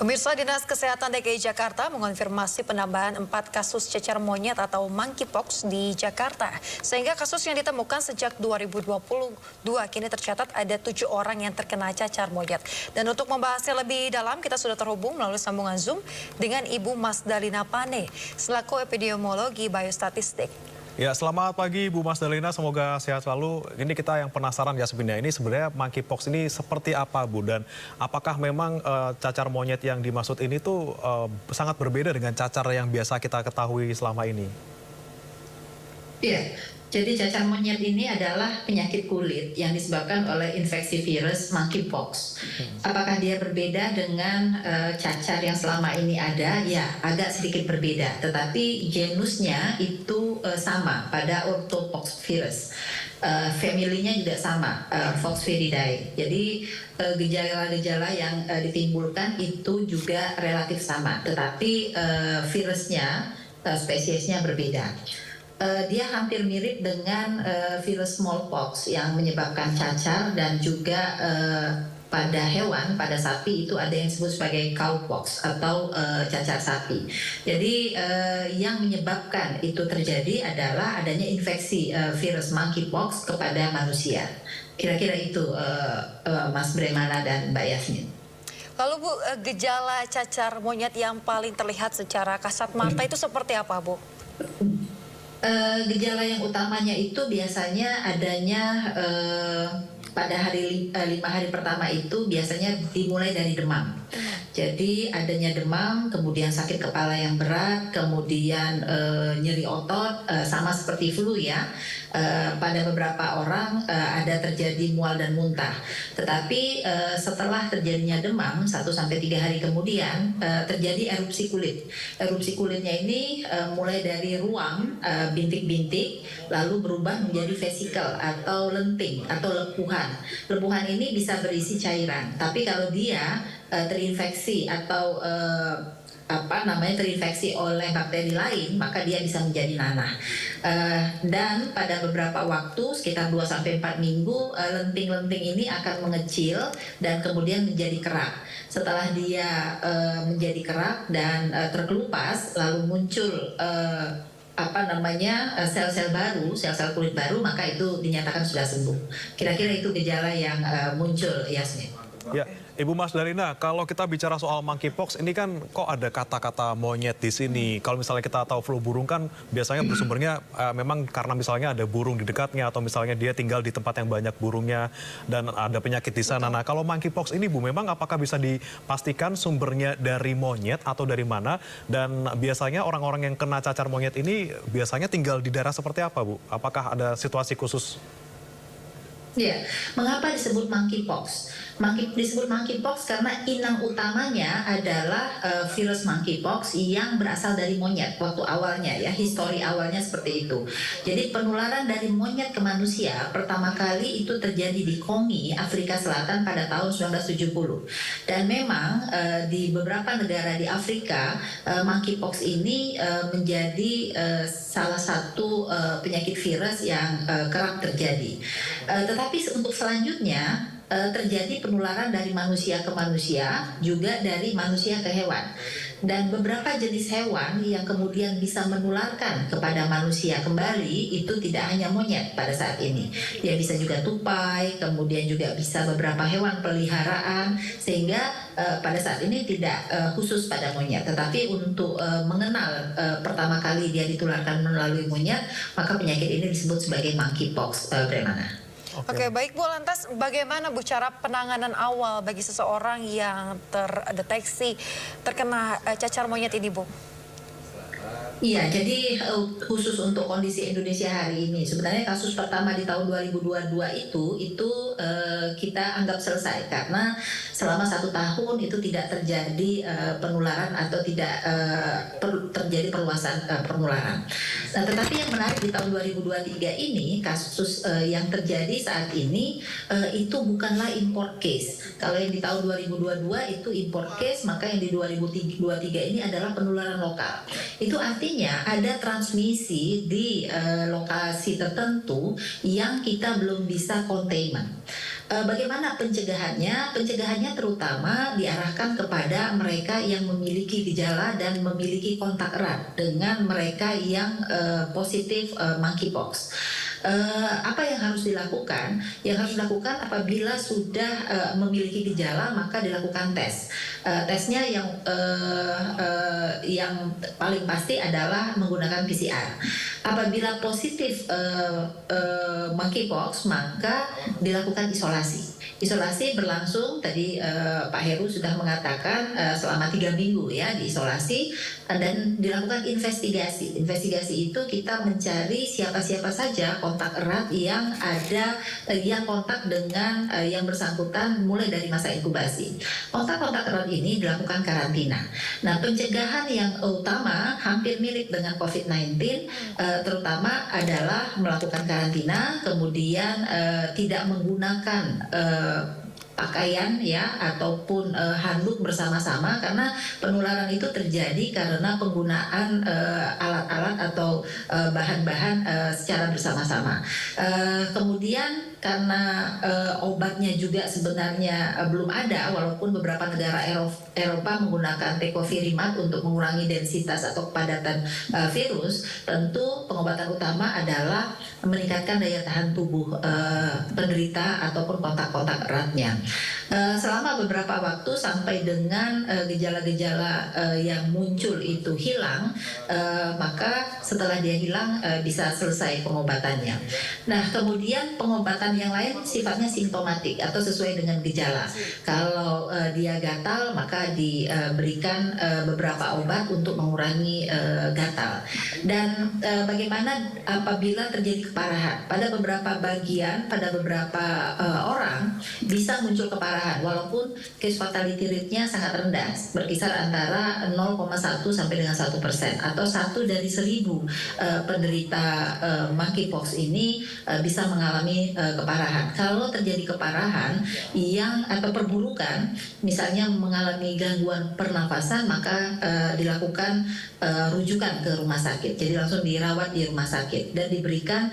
Pemirsa, Dinas Kesehatan DKI Jakarta mengonfirmasi penambahan 4 kasus cacar monyet atau monkeypox di Jakarta. Sehingga kasus yang ditemukan sejak 2022 kini tercatat ada 7 orang yang terkena cacar monyet. Dan untuk membahasnya lebih dalam, kita sudah terhubung melalui sambungan Zoom dengan Ibu Mas Dalina Pane, selaku epidemiologi biostatistik. Ya, selamat pagi Bu Mas Dalina, semoga sehat selalu. Ini kita yang penasaran ya sebenarnya monkeypox ini seperti apa Bu? Dan apakah memang cacar monyet yang dimaksud ini tuh sangat berbeda dengan cacar yang biasa kita ketahui selama ini? Iya, jadi cacar monyet ini adalah penyakit kulit yang disebabkan oleh infeksi virus monkeypox. Apakah dia berbeda dengan cacar yang selama ini ada? Ya, agak sedikit berbeda, tetapi genusnya itu sama pada orthopox virus. Familinya juga sama, Foxviridae. Jadi gejala-gejala yang ditimbulkan itu juga relatif sama, tetapi virusnya, spesiesnya berbeda. Dia hampir mirip dengan virus smallpox yang menyebabkan cacar, dan juga pada hewan, pada sapi itu ada yang disebut sebagai cowpox atau cacar sapi. Jadi yang menyebabkan itu terjadi adalah adanya infeksi virus monkeypox kepada manusia. Kira-kira itu Mas Bremana dan Mbak Yasmin. Lalu Bu, gejala cacar monyet yang paling terlihat secara kasat mata itu seperti apa Bu? Gejala yang utamanya itu biasanya adanya pada 5 hari pertama itu biasanya dimulai dari demam. Jadi adanya demam, kemudian sakit kepala yang berat, kemudian nyeri otot, sama seperti flu ya. Pada beberapa orang ada terjadi mual dan muntah. Tetapi setelah terjadinya demam 1-3 hari kemudian terjadi erupsi kulit. Erupsi kulitnya ini mulai dari ruam, bintik-bintik, lalu berubah menjadi vesikel atau lenting atau lepuhan. Lepuhan ini bisa berisi cairan, tapi kalau dia terinfeksi atau terinfeksi oleh bakteri lain, maka dia bisa menjadi nanah. Dan pada beberapa waktu, sekitar 2-4 minggu, lenting-lenting ini akan mengecil dan kemudian menjadi kerak. Setelah dia menjadi kerak dan terkelupas, lalu muncul sel-sel baru, sel-sel kulit baru, maka itu dinyatakan sudah sembuh. Kira-kira itu gejala yang muncul, Yasmin. Ya, Ibu Mas Dalina, kalau kita bicara soal monkeypox, ini kan kok ada kata-kata monyet di sini. Kalau misalnya kita tahu flu burung kan biasanya bersumbernya memang karena misalnya ada burung di dekatnya, atau misalnya dia tinggal di tempat yang banyak burungnya dan ada penyakit di sana. Nah, kalau monkeypox ini Bu, memang apakah bisa dipastikan sumbernya dari monyet atau dari mana? Dan biasanya orang-orang yang kena cacar monyet ini biasanya tinggal di daerah seperti apa Bu? Apakah ada situasi khusus? Ya, mengapa disebut monkeypox? Disebut monkeypox karena inang utamanya adalah virus monkeypox yang berasal dari monyet waktu awalnya ya, histori awalnya seperti itu. Jadi penularan dari monyet ke manusia pertama kali itu terjadi di Kongi, Afrika Selatan pada tahun 1970. Dan memang di beberapa negara di Afrika monkeypox ini menjadi salah satu penyakit virus yang kerap terjadi. Tetapi untuk selanjutnya terjadi penularan dari manusia ke manusia, juga dari manusia ke hewan. Dan beberapa jenis hewan yang kemudian bisa menularkan kepada manusia kembali itu tidak hanya monyet pada saat ini. Dia bisa juga tupai, kemudian juga bisa beberapa hewan peliharaan, sehingga pada saat ini tidak khusus pada monyet. Tetapi untuk mengenal pertama kali dia ditularkan melalui monyet, maka penyakit ini disebut sebagai monkeypox, Bremana. Oke, baik Bu, lantas bagaimana Bu cara penanganan awal bagi seseorang yang terdeteksi terkena cacar monyet ini Bu? Iya, jadi khusus untuk kondisi Indonesia hari ini, sebenarnya kasus pertama di tahun 2022 itu kita anggap selesai karena selama 1 tahun itu tidak terjadi penularan atau tidak terjadi perluasan penularan. Nah, tetapi yang menarik di tahun 2023 ini, kasus yang terjadi saat ini itu bukanlah import case. Kalau yang di tahun 2022 itu import case, maka yang di 2023 ini adalah penularan lokal. Itu artinya ada transmisi di lokasi tertentu yang kita belum bisa containment. Bagaimana pencegahannya? Pencegahannya terutama diarahkan kepada mereka yang memiliki gejala dan memiliki kontak erat dengan mereka yang positif monkeypox. Apa yang harus dilakukan? Yang harus dilakukan apabila sudah memiliki gejala, maka dilakukan tes. Tesnya yang paling pasti adalah menggunakan PCR. Apabila positif monkeypox, maka dilakukan isolasi. Isolasi berlangsung tadi Pak Heru sudah mengatakan selama 3 minggu ya diisolasi, dan dilakukan investigasi. Investigasi itu kita mencari siapa-siapa saja kontak erat yang ada yang kontak dengan yang bersangkutan mulai dari masa inkubasi. Kontak-kontak erat ini dilakukan karantina. Nah, pencegahan yang utama hampir mirip dengan COVID-19, terutama adalah melakukan karantina, kemudian tidak menggunakan pakaian ya ataupun handuk bersama-sama, karena penularan itu terjadi karena penggunaan alat-alat atau bahan-bahan secara bersama-sama. Kemudian karena obatnya juga sebenarnya belum ada, walaupun beberapa negara Eropa menggunakan tecovirimat untuk mengurangi densitas atau kepadatan virus, tentu pengobatan utama adalah meningkatkan daya tahan tubuh penderita ataupun kontak-kontak eratnya. Selama beberapa waktu sampai dengan gejala-gejala yang muncul itu hilang, maka setelah dia hilang bisa selesai pengobatannya. Nah, kemudian pengobatan yang lain sifatnya simptomatik atau sesuai dengan gejala. Kalau dia gatal, maka diberikan beberapa obat untuk mengurangi gatal. Dan bagaimana apabila terjadi keparahan? Pada beberapa bagian, pada beberapa orang bisa muncul keparahan, walaupun case fatality rate-nya sangat rendah, berkisar antara 0,1 sampai dengan 1%, atau 1 dari 1000 penderita monkeypox ini bisa mengalami keparahan. Kalau terjadi keparahan atau perburukan, misalnya mengalami gangguan pernafasan, maka dilakukan rujukan ke rumah sakit. Jadi langsung dirawat di rumah sakit dan diberikan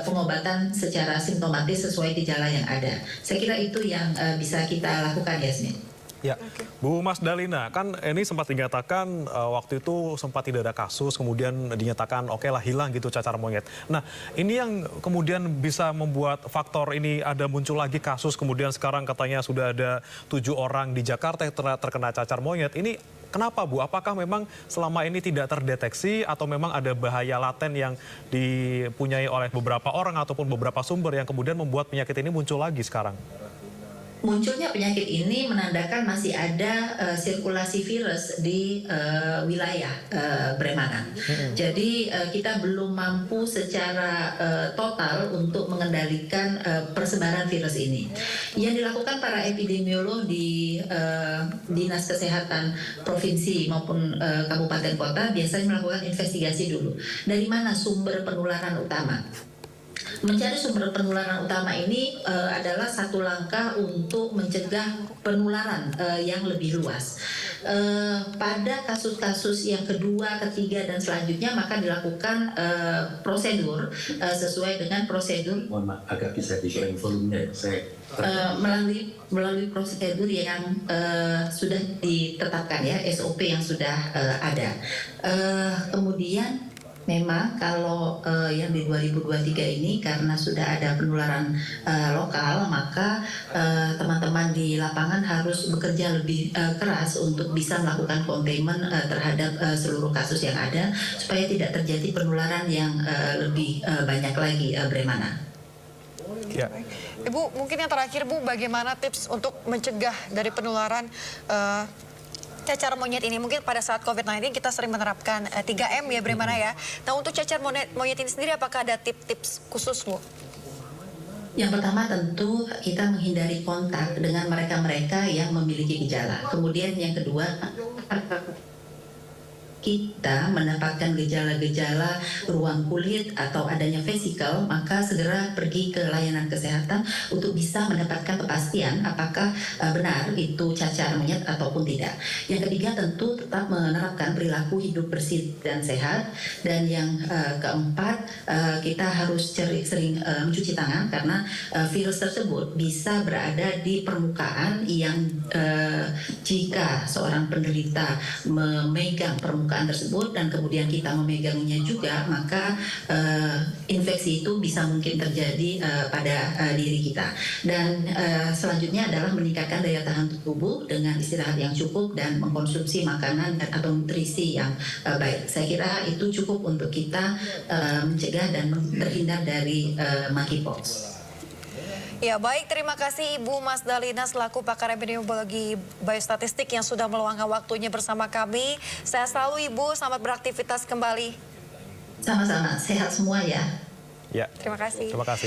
pengobatan secara simptomatis sesuai gejala yang ada. Saya kira itu yang bisa kita lakukan, Yasmin. Ya, Bu Mas Dalina, kan ini sempat dinyatakan waktu itu sempat tidak ada kasus, kemudian dinyatakan oke lah hilang gitu cacar monyet. Nah, ini yang kemudian bisa membuat faktor ini ada muncul lagi kasus, kemudian sekarang katanya sudah ada 7 orang di Jakarta yang terkena cacar monyet. Ini kenapa, Bu? Apakah memang selama ini tidak terdeteksi atau memang ada bahaya laten yang dipunyai oleh beberapa orang ataupun beberapa sumber yang kemudian membuat penyakit ini muncul lagi sekarang? Munculnya penyakit ini menandakan masih ada sirkulasi virus di wilayah Bremana. Jadi kita belum mampu secara total untuk mengendalikan persebaran virus ini. Yang dilakukan para epidemiolog di Dinas Kesehatan Provinsi maupun Kabupaten Kota biasanya melakukan investigasi dulu. Dari mana sumber penularan utama? Mencari sumber penularan utama ini adalah satu langkah untuk mencegah penularan yang lebih luas. Pada kasus-kasus yang kedua, ketiga, dan selanjutnya maka dilakukan prosedur sesuai dengan prosedur. Mohon maaf, agak bisa dikurangin volumenya. Melalui prosedur yang sudah ditetapkan ya, SOP yang sudah ada. Kemudian memang kalau yang di 2023 ini karena sudah ada penularan lokal, maka teman-teman di lapangan harus bekerja lebih keras untuk bisa melakukan containment terhadap seluruh kasus yang ada supaya tidak terjadi penularan yang lebih banyak lagi, Bremana. Ya. Ibu, mungkin yang terakhir, Bu, bagaimana tips untuk mencegah dari penularan cacar monyet ini? Mungkin pada saat COVID-19 kita sering menerapkan 3M ya, Bremana ya. Nah, untuk cacar monyet ini sendiri apakah ada tips khusus, Bu? Yang pertama tentu kita menghindari kontak dengan mereka-mereka yang memiliki gejala. Kemudian yang kedua kita mendapatkan gejala-gejala ruang kulit atau adanya vesikel, maka segera pergi ke layanan kesehatan untuk bisa mendapatkan kepastian apakah benar itu cacar monyet ataupun tidak. Yang ketiga tentu tetap menerapkan perilaku hidup bersih dan sehat. Dan yang keempat, kita harus sering mencuci tangan karena virus tersebut bisa berada di permukaan yang jika seorang penderita memegang permukaan tersebut dan kemudian kita memegangnya juga, maka infeksi itu bisa mungkin terjadi pada diri kita. Dan selanjutnya adalah meningkatkan daya tahan tubuh dengan istirahat yang cukup dan mengkonsumsi makanan atau nutrisi yang baik. Saya kira itu cukup untuk kita mencegah dan terhindar dari monkeypox. Ya baik, terima kasih Ibu Mas Dalina selaku pakar epidemiologi biostatistik yang sudah meluangkan waktunya bersama kami. Sehat selalu Ibu, selamat beraktivitas kembali. Sama-sama, sehat semua ya. Ya. Terima kasih. Terima kasih, Bu.